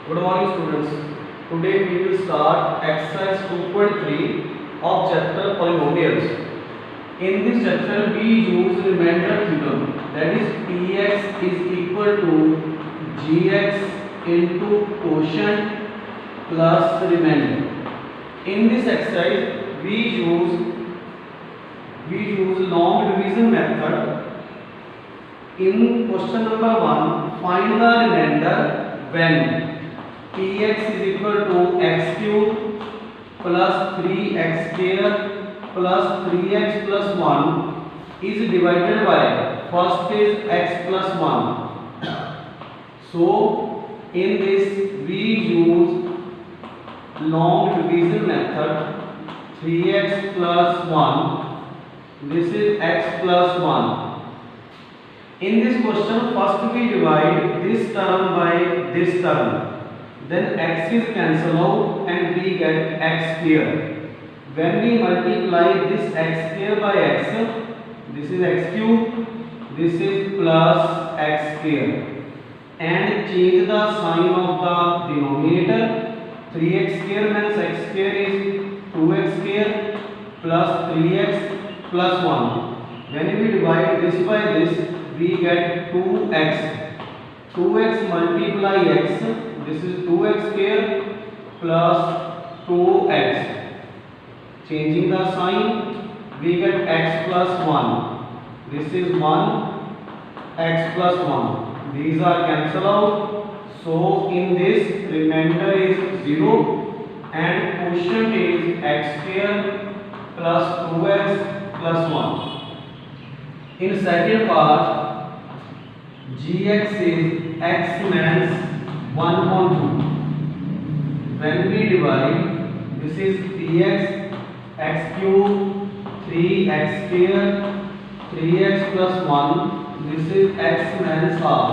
Good morning students. Today we will start exercise 2.3 of chapter polynomials. In this chapter we use remainder theorem, that is Px is equal to Gx into quotient plus remainder. In this exercise we use long division method. In question number 1, find the remainder when Px is equal to x cube plus 3x square plus 3x plus 1 is divided by first is x plus 1. So in this we use long division method. 3x plus 1, this is x plus 1. In this question first we divide this term by this term. Then x is cancelled out and we get x square. When we multiply this x square by x, this is x cube, this is plus x square, and change the sign of the denominator. 3x square means x square is 2x square plus 3x plus 1. When we divide this by this, we get 2x. 2x multiply x, this is 2x square plus 2x. Changing the sign, we get x plus 1. This is 1, x plus 1. These are cancelled out. So in this remainder is 0 and quotient is x square plus 2x plus 1. In second part, Gx is x minus 1/2. When we divide, this is Px x cube 3x square 3x plus 1. This is x minus half.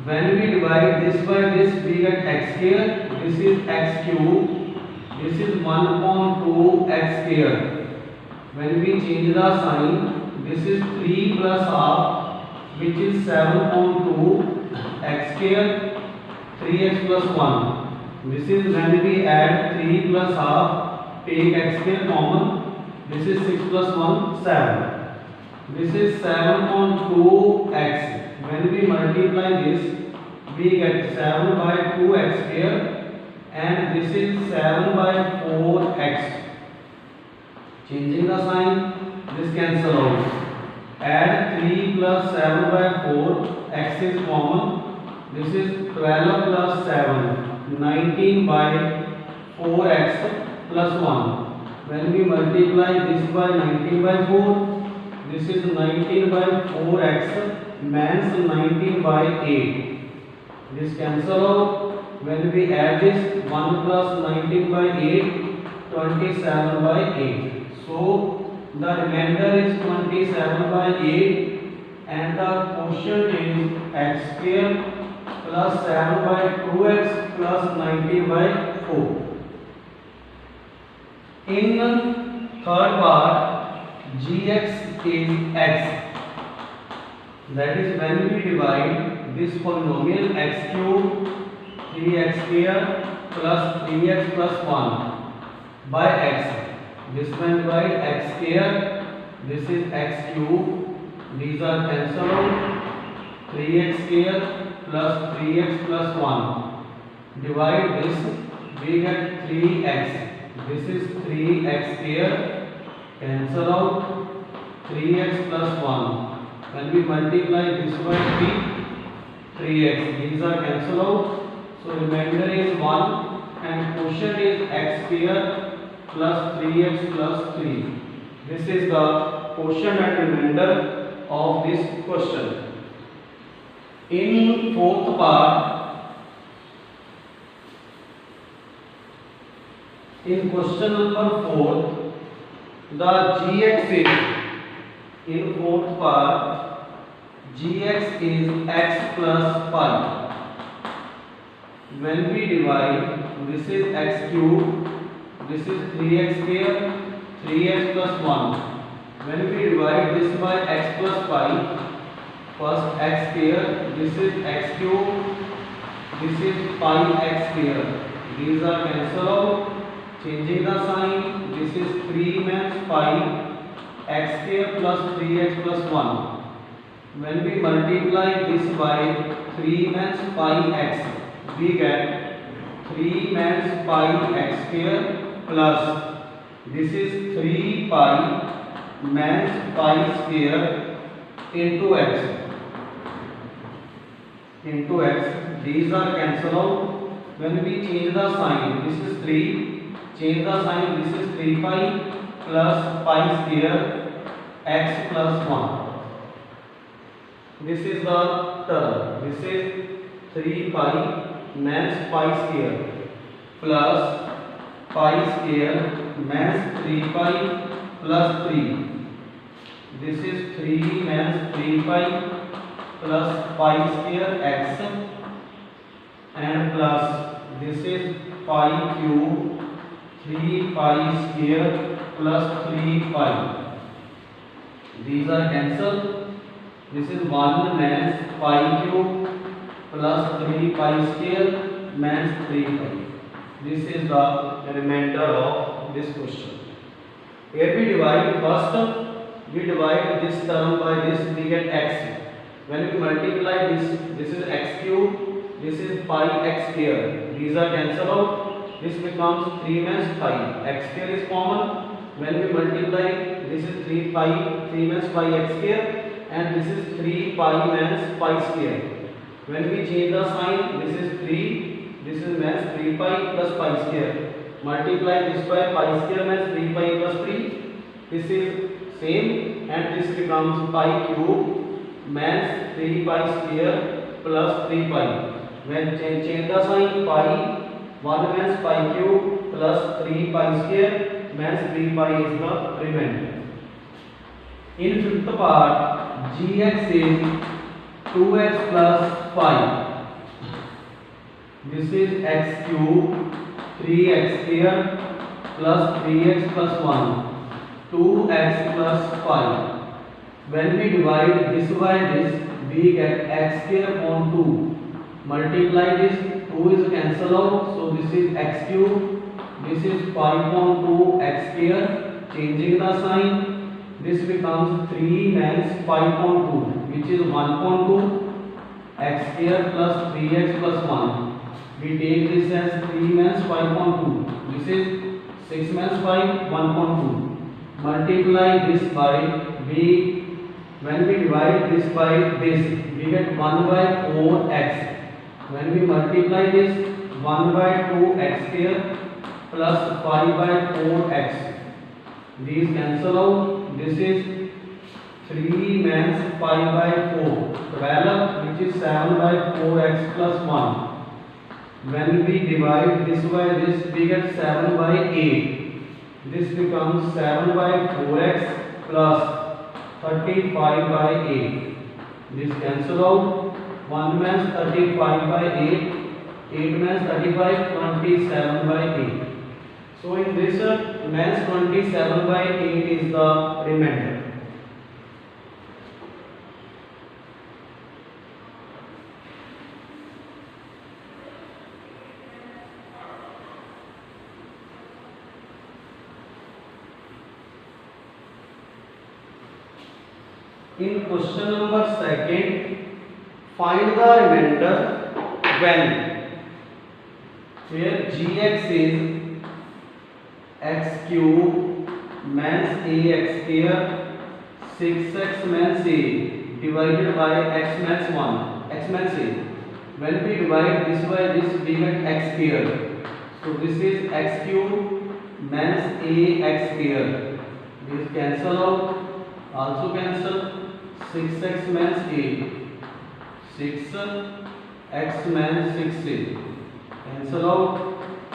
When we divide this by this, we get x square. This is x cube. This is 1/2 x square. When we change the sign, this is 3 plus half, which is 7/2 x square 3x plus 1. This is when we add 3 plus half, take x square common. This is 6 plus 1, 7. This is 7/2 x. When we multiply this, we get 7 by 2 x square, and this is 7 by 4 x. Changing the sign, this cancel out. Add 3 plus 7 by 4, x is common. This is 12 plus 7, 19 by 4x plus 1. When we multiply this by 19 by 4, this is 19 by 4x minus 19 by 8. This cancel out. When we add this, 1 plus 19 by 8, 27 by 8. So the remainder is 27 by 8 and the quotient is x square plus 7 by 2x plus 19 by 4. In third part, Gx is x. That is when we divide this polynomial x cube 3x square plus 3x plus 1 by x. This one divide x square, this is x cube, these are cancelled out. 3x square plus 3x plus 1. Divide this, we get 3x. This is 3x square, cancel out. 3x plus 1. When we multiply this by 3x, these are cancelled out. So remainder is 1 and quotient is x square plus 3x plus 3. This is the quotient and remainder of this question. In fourth part, in question number 4, the Gx is, in fourth part, Gx is x plus pi. When we divide, this is x cube, this is 3x square, 3x plus 1. When we divide this by x plus pi, first x square, this is x cube, this is pi x square. These are cancel out. Changing the sign, this is 3 means pi x square plus 3x plus 1. When we multiply this by 3 means pi x, we get 3 means pi x square plus this is 3 pi means pi square into x. These are cancel out. When we change the sign, this is 3. Change the sign, this is 3 pi plus pi square x plus 1. This is the term. This is 3 pi means pi square plus pi square means 3 pi plus 3. This is 3 means 3 pi plus pi square x and plus this is pi cube 3 pi square plus 3 pi. These are cancelled. This is 1 means pi cube plus 3 pi square means 3 pi. This is the remainder of this question. Here we divide first. We divide this term by this, we get x. When we multiply this is x cube, this is pi x square. These are cancelled out. This becomes 3 means pi. X square is common. When we multiply, this is 3 means pi x square, and this is 3 pi means pi square. When we change the sign, this is 3. This is means 3 pi plus pi square. Multiply this by pi square means 3 pi plus 3. This is same, and this becomes pi cube means 3 pi square plus 3 pi. When change the sign, pi 1 means pi cube plus 3 pi square means 3 pi is the remainder. In fifth part, gx is 2x plus 5. This is x cube 3x square plus 3x plus 1. 2x plus 5. When we divide this by this, we get x square upon 2. Multiply this, 2 is cancel out, so this is x cube, this is 5 upon 2 x square. Changing the sign, this becomes 3 means 5 upon 2, which is 1 upon 2 x square plus 3x plus 1. We take this as 3 means 5 upon 2. This is 6 means 5, 1 upon 2. Multiply this by when we divide this by this, we get 1 by 4x. When we multiply this, 1 by 2x square plus 5 by 4x. These cancel out. This is 3 means 5 by 4. 12, which is 7 by 4x plus 1. When we divide this by this, we get 7 by 8. This becomes 7 by 4x plus 35 by 8. This cancel out. 1 means 35 by 8. 8 means 35, 27 by 8. So in this means 27 by 8 is the remainder. In question number second, find the remainder when where gx is x cube means ax square 6x means a divided by x means 1 x means a. When we divide this by this, we get x square. So this is x cube means ax square. This cancel out, also cancel. 6x means a, 6x means 6a. Cancel out.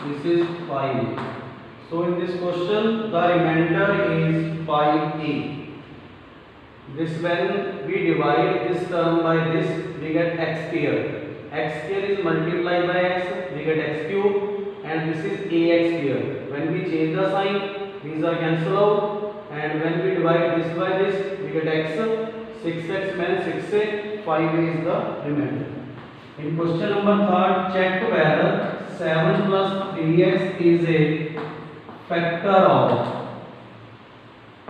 This is 5a. So in this question, the remainder is 5a. This when we divide this term by this, we get x square. X square is multiplied by x, we get x cube, and this is ax square. When we change the sign, these are cancel out, and when we divide this by this, we get x. 6x means 6a, 5a is the remainder. In question number third, check whether 7 plus 3x is a factor of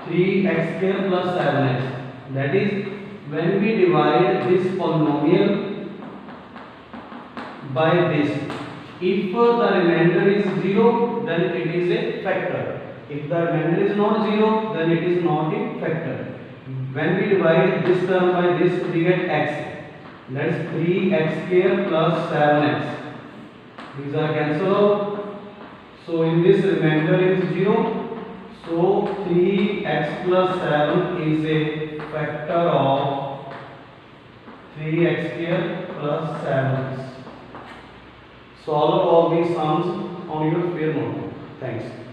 3x square plus 7x. That is, when we divide this polynomial by this, if the remainder is 0, then it is a factor. If the remainder is not 0, then it is not a factor. When we divide this term by this, we get x. That's 3x square plus 7x. These are cancelled out. So in this remainder is 0. So 3x plus 7 is a factor of 3x square plus 7x. Solve all these sums on your fair notebook. Thanks.